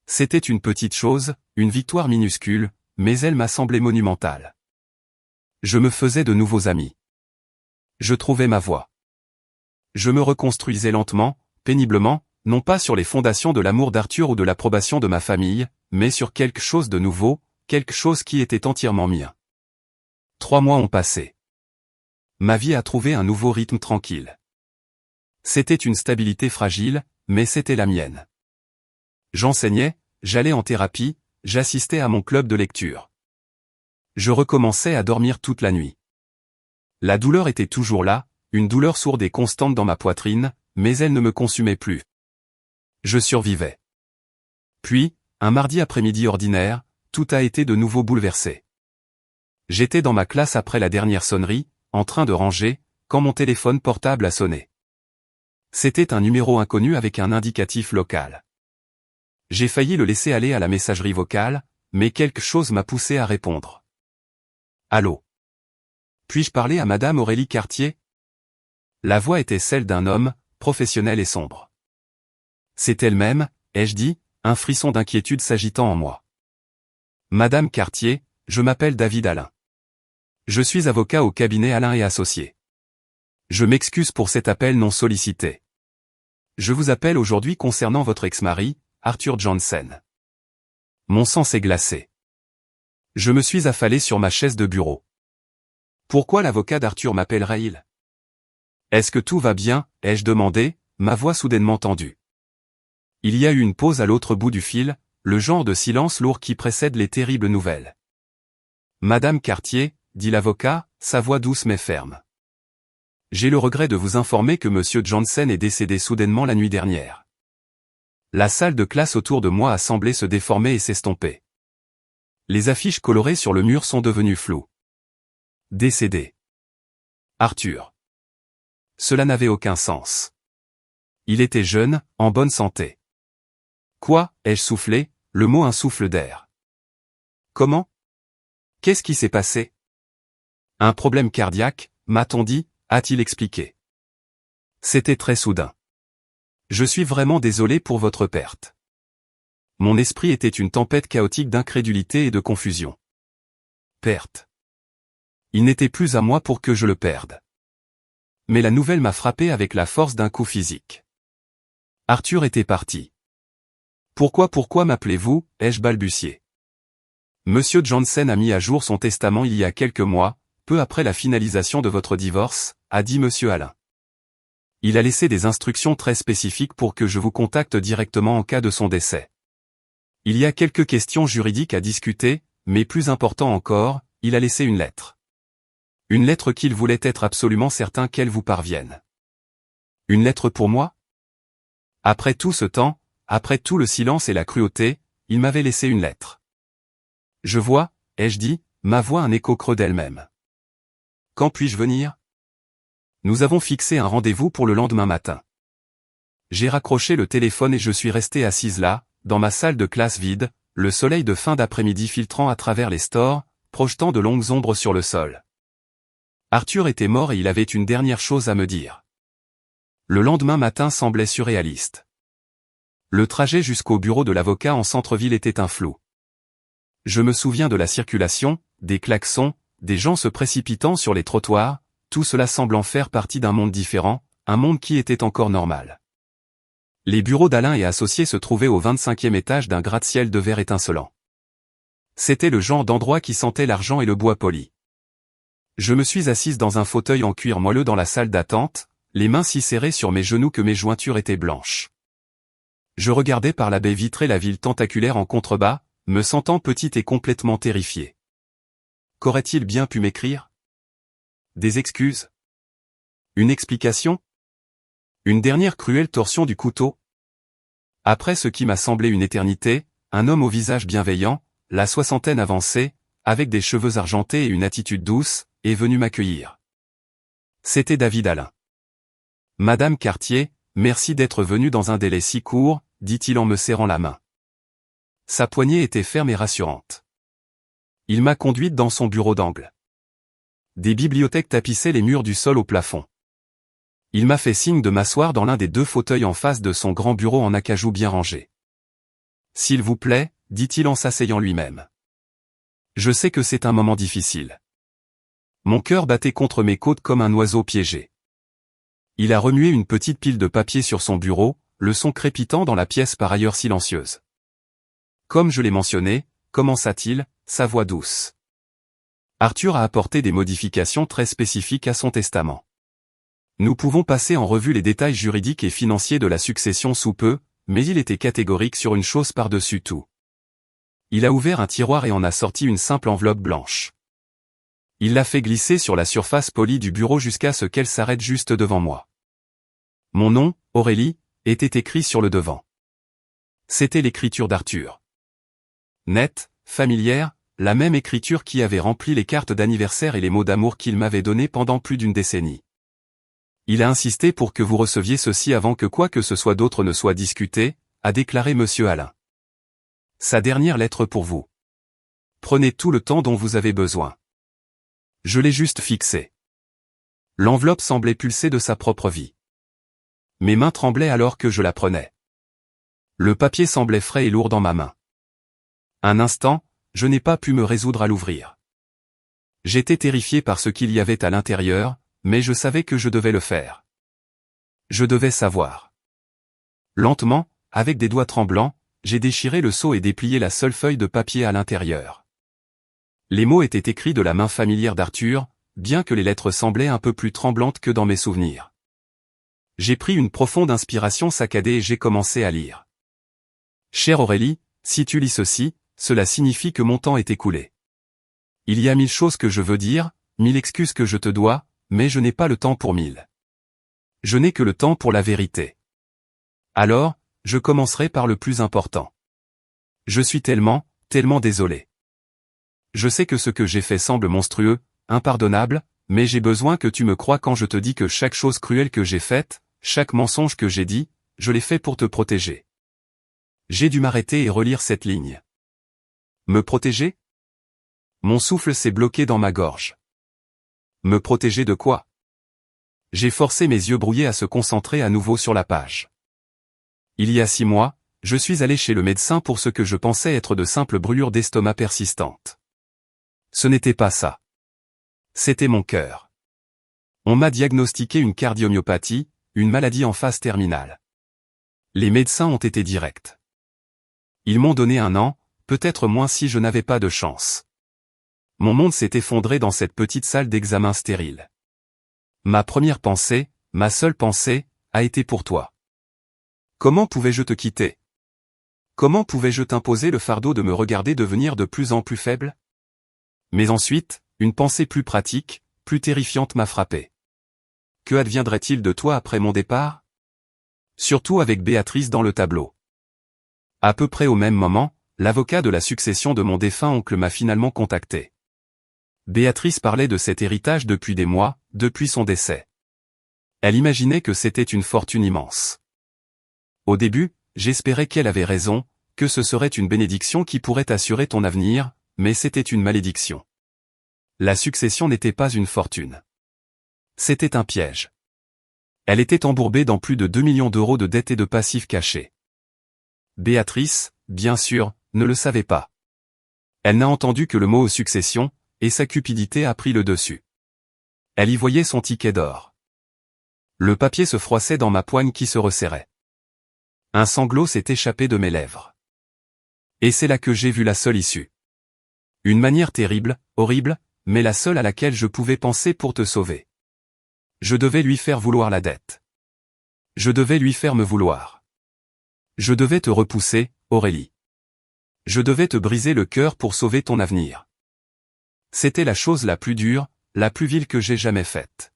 C'était une petite chose, une victoire minuscule, mais elle m'a semblé monumentale. Je me faisais de nouveaux amis. Je trouvais ma voie. Je me reconstruisais lentement, péniblement, non pas sur les fondations de l'amour d'Arthur ou de l'approbation de ma famille, mais sur quelque chose de nouveau, quelque chose qui était entièrement mien. 3 mois ont passé. Ma vie a trouvé un nouveau rythme tranquille. C'était une stabilité fragile, mais c'était la mienne. J'enseignais, j'allais en thérapie, j'assistais à mon club de lecture. Je recommençais à dormir toute la nuit. La douleur était toujours là, une douleur sourde et constante dans ma poitrine, mais elle ne me consumait plus. Je survivais. Puis, un mardi après-midi ordinaire, tout a été de nouveau bouleversé. J'étais dans ma classe après la dernière sonnerie, en train de ranger, quand mon téléphone portable a sonné. C'était un numéro inconnu avec un indicatif local. J'ai failli le laisser aller à la messagerie vocale, mais quelque chose m'a poussé à répondre. Allô? Puis-je parler à Madame Aurélie Cartier? La voix était celle d'un homme, professionnel et sombre. C'est elle-même, ai-je dit, un frisson d'inquiétude s'agitant en moi. Madame Cartier, je m'appelle David Alain. Je suis avocat au cabinet Alain et Associés. Je m'excuse pour cet appel non sollicité. Je vous appelle aujourd'hui concernant votre ex-mari, Arthur Janssen. Mon sang s'est glacé. Je me suis affalé sur ma chaise de bureau. Pourquoi l'avocat d'Arthur m'appellerait-il? Est-ce que tout va bien, ai-je demandé, ma voix soudainement tendue. Il y a eu une pause à l'autre bout du fil, le genre de silence lourd qui précède les terribles nouvelles. Madame Cartier, dit l'avocat, sa voix douce mais ferme. J'ai le regret de vous informer que Monsieur Johnson est décédé soudainement la nuit dernière. La salle de classe autour de moi a semblé se déformer et s'estomper. Les affiches colorées sur le mur sont devenues floues. Décédé. Arthur. Cela n'avait aucun sens. Il était jeune, en bonne santé. Quoi, ai-je soufflé, le mot un souffle d'air. Comment? Qu'est-ce qui s'est passé? Un problème cardiaque, m'a-t-on dit, a-t-il expliqué. C'était très soudain. Je suis vraiment désolé pour votre perte. Mon esprit était une tempête chaotique d'incrédulité et de confusion. Perte. Il n'était plus à moi pour que je le perde. Mais la nouvelle m'a frappé avec la force d'un coup physique. Arthur était parti. Pourquoi m'appelez-vous, ai-je balbutié. Monsieur Johnson a mis à jour son testament il y a quelques mois, peu après la finalisation de votre divorce, a dit Monsieur Alain. Il a laissé des instructions très spécifiques pour que je vous contacte directement en cas de son décès. Il y a quelques questions juridiques à discuter, mais plus important encore, il a laissé une lettre. Une lettre qu'il voulait être absolument certain qu'elle vous parvienne. Une lettre pour moi? Après tout ce temps, après tout le silence et la cruauté, il m'avait laissé une lettre. Je vois, ai-je dit, ma voix un écho creux d'elle-même. Quand puis-je venir? Nous avons fixé un rendez-vous pour le lendemain matin. J'ai raccroché le téléphone et je suis resté assise là, dans ma salle de classe vide, le soleil de fin d'après-midi filtrant à travers les stores, projetant de longues ombres sur le sol. Arthur était mort et il avait une dernière chose à me dire. Le lendemain matin semblait surréaliste. Le trajet jusqu'au bureau de l'avocat en centre-ville était un flou. Je me souviens de la circulation, des klaxons, des gens se précipitant sur les trottoirs, tout cela semblant faire partie d'un monde différent, un monde qui était encore normal. Les bureaux d'Alain et associés se trouvaient au 25e étage d'un gratte-ciel de verre étincelant. C'était le genre d'endroit qui sentait l'argent et le bois poli. Je me suis assise dans un fauteuil en cuir moelleux dans la salle d'attente, les mains si serrées sur mes genoux que mes jointures étaient blanches. Je regardais par la baie vitrée la ville tentaculaire en contrebas, me sentant petite et complètement terrifiée. Qu'aurait-il bien pu m'écrire? Des excuses? Une explication? Une dernière cruelle torsion du couteau? Après ce qui m'a semblé une éternité, un homme au visage bienveillant, la soixantaine avancée, avec des cheveux argentés et une attitude douce, est venu m'accueillir. C'était David Alain. Madame Cartier, merci d'être venue dans un délai si court, dit-il en me serrant la main. Sa poignée était ferme et rassurante. Il m'a conduite dans son bureau d'angle. Des bibliothèques tapissaient les murs du sol au plafond. Il m'a fait signe de m'asseoir dans l'un des deux fauteuils en face de son grand bureau en acajou bien rangé. S'il vous plaît, dit-il en s'asseyant lui-même. Je sais que c'est un moment difficile. Mon cœur battait contre mes côtes comme un oiseau piégé. Il a remué une petite pile de papier sur son bureau, le son crépitant dans la pièce par ailleurs silencieuse. Comme je l'ai mentionné, commença-t-il, sa voix douce. Arthur a apporté des modifications très spécifiques à son testament. Nous pouvons passer en revue les détails juridiques et financiers de la succession sous peu, mais il était catégorique sur une chose par-dessus tout. Il a ouvert un tiroir et en a sorti une simple enveloppe blanche. Il l'a fait glisser sur la surface polie du bureau jusqu'à ce qu'elle s'arrête juste devant moi. Mon nom, Aurélie, était écrit sur le devant. C'était l'écriture d'Arthur. Nette, familière, la même écriture qui avait rempli les cartes d'anniversaire et les mots d'amour qu'il m'avait donnés pendant plus d'une décennie. Il a insisté pour que vous receviez ceci avant que quoi que ce soit d'autre ne soit discuté, a déclaré Monsieur Alain. Sa dernière lettre pour vous. Prenez tout le temps dont vous avez besoin. Je l'ai juste fixée. L'enveloppe semblait pulser de sa propre vie. Mes mains tremblaient alors que je la prenais. Le papier semblait frais et lourd dans ma main. Un instant, je n'ai pas pu me résoudre à l'ouvrir. J'étais terrifié par ce qu'il y avait à l'intérieur, mais je savais que je devais le faire. Je devais savoir. Lentement, avec des doigts tremblants, j'ai déchiré le sceau et déplié la seule feuille de papier à l'intérieur. Les mots étaient écrits de la main familière d'Arthur, bien que les lettres semblaient un peu plus tremblantes que dans mes souvenirs. J'ai pris une profonde inspiration saccadée et j'ai commencé à lire. Chère Aurélie, si tu lis ceci, cela signifie que mon temps est écoulé. Il y a 1000 choses que je veux dire, 1000 excuses que je te dois, mais je n'ai pas le temps pour 1000. Je n'ai que le temps pour la vérité. Alors, je commencerai par le plus important. Je suis tellement désolé. Je sais que ce que j'ai fait semble monstrueux, impardonnable, mais j'ai besoin que tu me croies quand je te dis que chaque chose cruelle que j'ai faite, chaque mensonge que j'ai dit, je l'ai fait pour te protéger. J'ai dû m'arrêter et relire cette ligne. Me protéger? Mon souffle s'est bloqué dans ma gorge. Me protéger de quoi? J'ai forcé mes yeux brouillés à se concentrer à nouveau sur la page. Il y a 6 mois, je suis allé chez le médecin pour ce que je pensais être de simples brûlures d'estomac persistantes. Ce n'était pas ça. C'était mon cœur. On m'a diagnostiqué une cardiomyopathie, une maladie en phase terminale. Les médecins ont été directs. Ils m'ont donné 1 an, peut-être moins si je n'avais pas de chance. Mon monde s'est effondré dans cette petite salle d'examen stérile. Ma première pensée, ma seule pensée, a été pour toi. Comment pouvais-je te quitter? Comment pouvais-je t'imposer le fardeau de me regarder devenir de plus en plus faible? Mais ensuite, une pensée plus pratique, plus terrifiante m'a frappé. Que adviendrait-il de toi après mon départ? Surtout avec Béatrice dans le tableau. À peu près au même moment, l'avocat de la succession de mon défunt oncle m'a finalement contacté. Béatrice parlait de cet héritage depuis des mois, depuis son décès. Elle imaginait que c'était une fortune immense. Au début, j'espérais qu'elle avait raison, que ce serait une bénédiction qui pourrait assurer ton avenir, mais c'était une malédiction. La succession n'était pas une fortune. C'était un piège. Elle était embourbée dans plus de 2 millions d'euros de dettes et de passifs cachés. Béatrice, bien sûr, ne le savait pas. Elle n'a entendu que le mot succession, et sa cupidité a pris le dessus. Elle y voyait son ticket d'or. Le papier se froissait dans ma poigne qui se resserrait. Un sanglot s'est échappé de mes lèvres. Et c'est là que j'ai vu la seule issue. Une manière terrible, horrible, mais la seule à laquelle je pouvais penser pour te sauver. Je devais lui faire vouloir la dette. Je devais lui faire me vouloir. Je devais te repousser, Aurélie. Je devais te briser le cœur pour sauver ton avenir. C'était la chose la plus dure, la plus vile que j'ai jamais faite.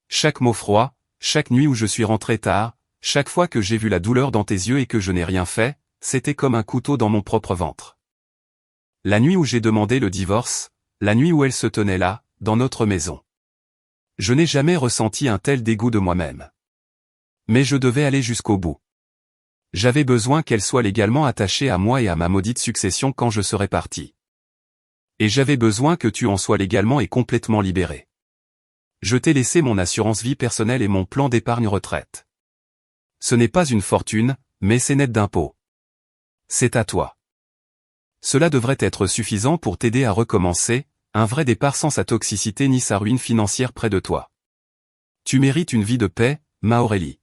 Chaque mot froid, chaque nuit où je suis rentré tard, chaque fois que j'ai vu la douleur dans tes yeux et que je n'ai rien fait, c'était comme un couteau dans mon propre ventre. La nuit où j'ai demandé le divorce, la nuit où elle se tenait là, dans notre maison. Je n'ai jamais ressenti un tel dégoût de moi-même. Mais je devais aller jusqu'au bout. J'avais besoin qu'elle soit légalement attachée à moi et à ma maudite succession quand je serais parti. Et j'avais besoin que tu en sois légalement et complètement libéré. Je t'ai laissé mon assurance vie personnelle et mon plan d'épargne retraite. Ce n'est pas une fortune, mais c'est net d'impôts. C'est à toi. Cela devrait être suffisant pour t'aider à recommencer, un vrai départ sans sa toxicité ni sa ruine financière près de toi. Tu mérites une vie de paix, ma Aurélie.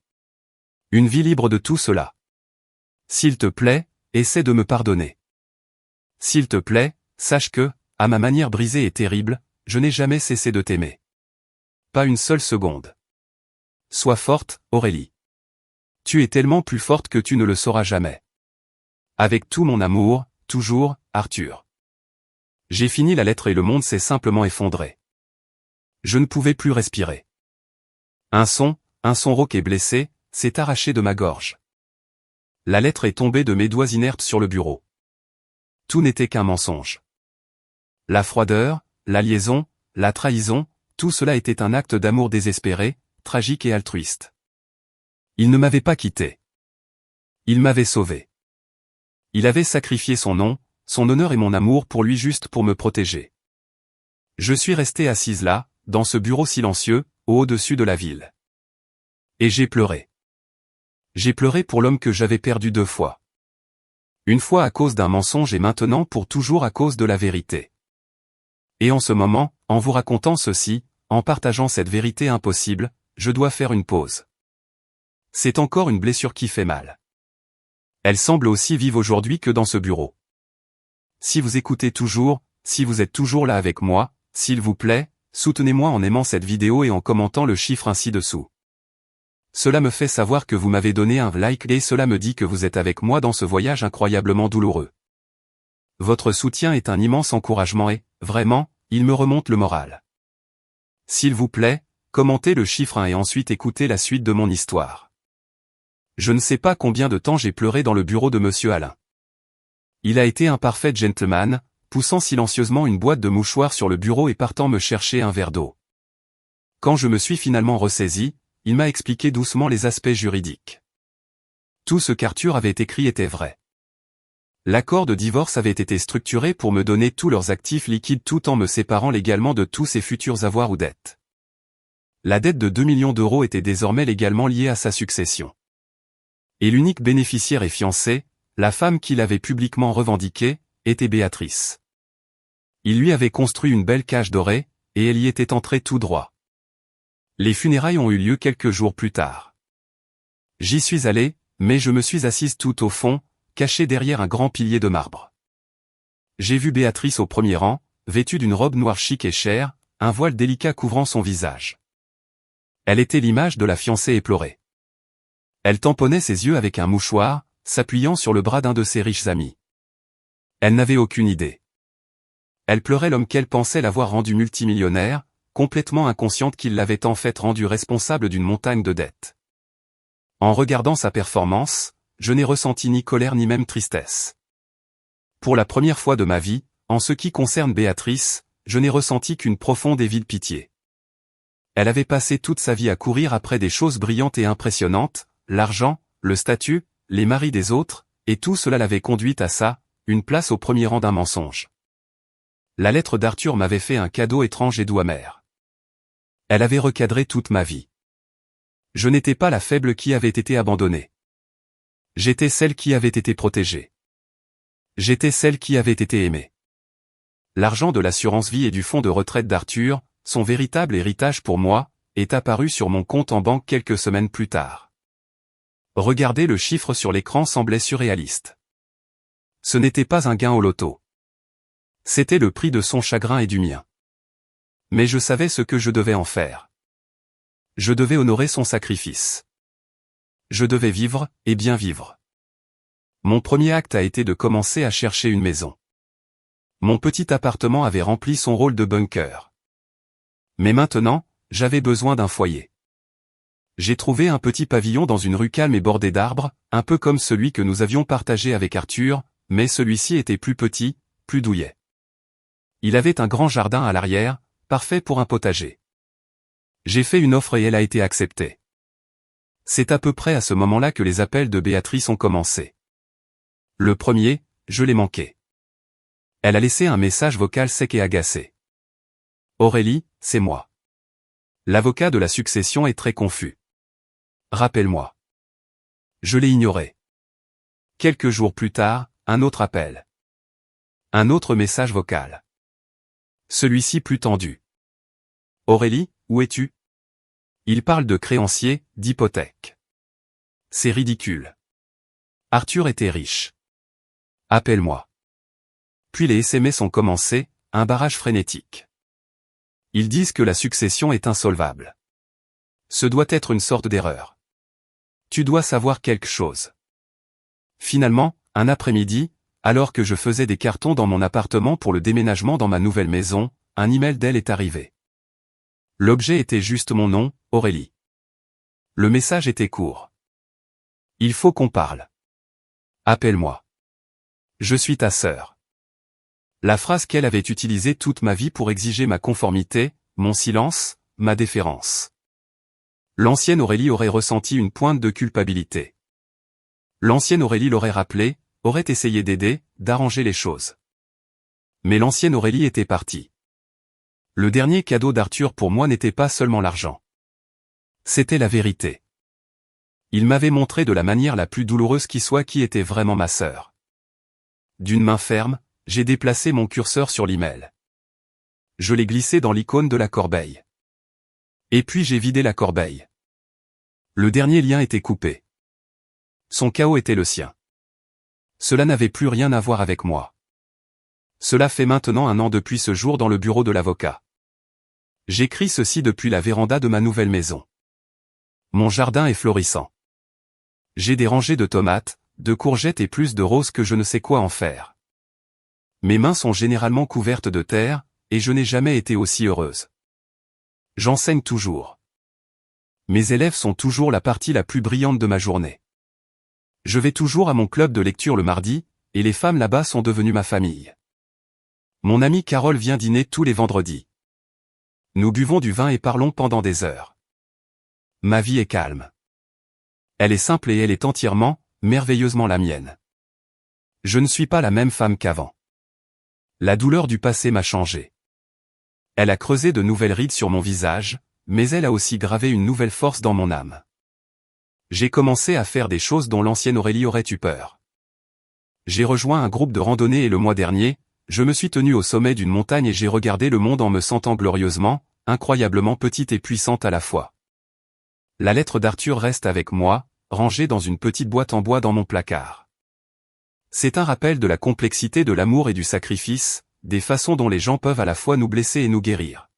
Une vie libre de tout cela. S'il te plaît, essaie de me pardonner. S'il te plaît, sache que, à ma manière brisée et terrible, je n'ai jamais cessé de t'aimer. Pas une seule seconde. Sois forte, Aurélie. Tu es tellement plus forte que tu ne le sauras jamais. Avec tout mon amour, toujours, Arthur. J'ai fini la lettre et le monde s'est simplement effondré. Je ne pouvais plus respirer. Un son rauque et blessé, s'est arraché de ma gorge. La lettre est tombée de mes doigts inertes sur le bureau. Tout n'était qu'un mensonge. La froideur, la liaison, la trahison, tout cela était un acte d'amour désespéré, tragique et altruiste. Il ne m'avait pas quitté. Il m'avait sauvé. Il avait sacrifié son nom, son honneur et mon amour pour lui juste pour me protéger. Je suis restée assise là, dans ce bureau silencieux, au-dessus de la ville. Et j'ai pleuré. J'ai pleuré pour l'homme que j'avais perdu 2 fois. Une fois à cause d'un mensonge et maintenant pour toujours à cause de la vérité. Et en ce moment, en vous racontant ceci, en partageant cette vérité impossible, je dois faire une pause. C'est encore une blessure qui fait mal. Elle semble aussi vive aujourd'hui que dans ce bureau. Si vous écoutez toujours, si vous êtes toujours là avec moi, s'il vous plaît, soutenez-moi en aimant cette vidéo et en commentant le chiffre ainsi dessous. Cela me fait savoir que vous m'avez donné un like et cela me dit que vous êtes avec moi dans ce voyage incroyablement douloureux. Votre soutien est un immense encouragement et, vraiment, il me remonte le moral. S'il vous plaît, commentez le chiffre 1 et ensuite écoutez la suite de mon histoire. Je ne sais pas combien de temps j'ai pleuré dans le bureau de Monsieur Alain. Il a été un parfait gentleman, poussant silencieusement une boîte de mouchoirs sur le bureau et partant me chercher un verre d'eau. Quand je me suis finalement ressaisi, il m'a expliqué doucement les aspects juridiques. Tout ce qu'Arthur avait écrit était vrai. L'accord de divorce avait été structuré pour me donner tous leurs actifs liquides tout en me séparant légalement de tous ses futurs avoirs ou dettes. La dette de 2 millions d'euros était désormais légalement liée à sa succession. Et l'unique bénéficiaire et fiancée, la femme qu'il avait publiquement revendiquée, était Béatrice. Il lui avait construit une belle cage dorée, et elle y était entrée tout droit. Les funérailles ont eu lieu quelques jours plus tard. J'y suis allé, mais je me suis assise tout au fond, cachée derrière un grand pilier de marbre. J'ai vu Béatrice au premier rang, vêtue d'une robe noire chic et chère, un voile délicat couvrant son visage. Elle était l'image de la fiancée éplorée. Elle tamponnait ses yeux avec un mouchoir, s'appuyant sur le bras d'un de ses riches amis. Elle n'avait aucune idée. Elle pleurait l'homme qu'elle pensait l'avoir rendu multimillionnaire, complètement inconsciente qu'il l'avait en fait rendu responsable d'une montagne de dettes. En regardant sa performance, je n'ai ressenti ni colère ni même tristesse. Pour la première fois de ma vie, en ce qui concerne Béatrice, je n'ai ressenti qu'une profonde et vide pitié. Elle avait passé toute sa vie à courir après des choses brillantes et impressionnantes, l'argent, le statut, les maris des autres, et tout cela l'avait conduite à ça, une place au premier rang d'un mensonge. La lettre d'Arthur m'avait fait un cadeau étrange et doux amer. Elle avait recadré toute ma vie. Je n'étais pas la faible qui avait été abandonnée. J'étais celle qui avait été protégée. J'étais celle qui avait été aimée. L'argent de l'assurance vie et du fonds de retraite d'Arthur, son véritable héritage pour moi, est apparu sur mon compte en banque quelques semaines plus tard. Regarder le chiffre sur l'écran semblait surréaliste. Ce n'était pas un gain au loto. C'était le prix de son chagrin et du mien. Mais je savais ce que je devais en faire. Je devais honorer son sacrifice. Je devais vivre, et bien vivre. Mon premier acte a été de commencer à chercher une maison. Mon petit appartement avait rempli son rôle de bunker. Mais maintenant, j'avais besoin d'un foyer. J'ai trouvé un petit pavillon dans une rue calme et bordée d'arbres, un peu comme celui que nous avions partagé avec Arthur, mais celui-ci était plus petit, plus douillet. Il avait un grand jardin à l'arrière, parfait pour un potager. J'ai fait une offre et elle a été acceptée. C'est à peu près à ce moment-là que les appels de Béatrice ont commencé. Le premier, je l'ai manqué. Elle a laissé un message vocal sec et agacé. Aurélie, c'est moi. L'avocat de la succession est très confus. Rappelle-moi. Je l'ai ignoré. Quelques jours plus tard, un autre appel. Un autre message vocal. Celui-ci plus tendu. Aurélie, où es-tu? Il parle de créanciers, d'hypothèques. C'est ridicule. Arthur était riche. Appelle-moi. Puis les SMS ont commencé, un barrage frénétique. Ils disent que la succession est insolvable. Ce doit être une sorte d'erreur. Tu dois savoir quelque chose. Finalement, un après-midi, alors que je faisais des cartons dans mon appartement pour le déménagement dans ma nouvelle maison, un email d'elle est arrivé. L'objet était juste mon nom, Aurélie. Le message était court. Il faut qu'on parle. Appelle-moi. Je suis ta sœur. La phrase qu'elle avait utilisée toute ma vie pour exiger ma conformité, mon silence, ma déférence. L'ancienne Aurélie aurait ressenti une pointe de culpabilité. L'ancienne Aurélie l'aurait rappelé, aurait essayé d'aider, d'arranger les choses. Mais l'ancienne Aurélie était partie. Le dernier cadeau d'Arthur pour moi n'était pas seulement l'argent. C'était la vérité. Il m'avait montré de la manière la plus douloureuse qui soit qui était vraiment ma sœur. D'une main ferme, j'ai déplacé mon curseur sur l'email. Je l'ai glissé dans l'icône de la corbeille. Et puis j'ai vidé la corbeille. Le dernier lien était coupé. Son chaos était le sien. Cela n'avait plus rien à voir avec moi. Cela fait maintenant 1 an depuis ce jour dans le bureau de l'avocat. J'écris ceci depuis la véranda de ma nouvelle maison. Mon jardin est florissant. J'ai des rangées de tomates, de courgettes et plus de roses que je ne sais quoi en faire. Mes mains sont généralement couvertes de terre, et je n'ai jamais été aussi heureuse. J'enseigne toujours. Mes élèves sont toujours la partie la plus brillante de ma journée. Je vais toujours à mon club de lecture le mardi, et les femmes là-bas sont devenues ma famille. Mon amie Carole vient dîner tous les vendredis. Nous buvons du vin et parlons pendant des heures. Ma vie est calme. Elle est simple et elle est entièrement, merveilleusement la mienne. Je ne suis pas la même femme qu'avant. La douleur du passé m'a changé. Elle a creusé de nouvelles rides sur mon visage, mais elle a aussi gravé une nouvelle force dans mon âme. J'ai commencé à faire des choses dont l'ancienne Aurélie aurait eu peur. J'ai rejoint un groupe de randonnée et le mois dernier, je me suis tenu au sommet d'une montagne et j'ai regardé le monde en me sentant glorieusement, incroyablement petite et puissante à la fois. La lettre d'Arthur reste avec moi, rangée dans une petite boîte en bois dans mon placard. C'est un rappel de la complexité de l'amour et du sacrifice, des façons dont les gens peuvent à la fois nous blesser et nous guérir.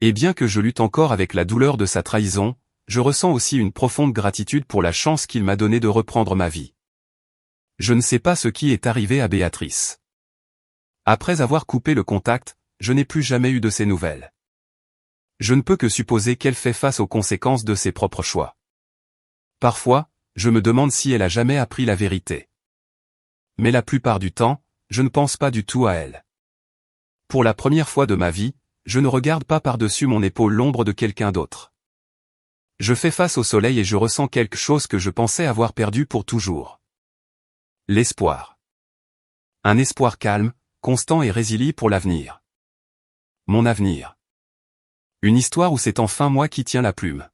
Et bien que je lutte encore avec la douleur de sa trahison, je ressens aussi une profonde gratitude pour la chance qu'il m'a donnée de reprendre ma vie. Je ne sais pas ce qui est arrivé à Béatrice. Après avoir coupé le contact, je n'ai plus jamais eu de ses nouvelles. Je ne peux que supposer qu'elle fait face aux conséquences de ses propres choix. Parfois, je me demande si elle a jamais appris la vérité. Mais la plupart du temps, je ne pense pas du tout à elle. Pour la première fois de ma vie, je ne regarde pas par-dessus mon épaule l'ombre de quelqu'un d'autre. Je fais face au soleil et je ressens quelque chose que je pensais avoir perdu pour toujours. L'espoir. Un espoir calme, constant et résilient pour l'avenir. Mon avenir. Une histoire où c'est enfin moi qui tiens la plume.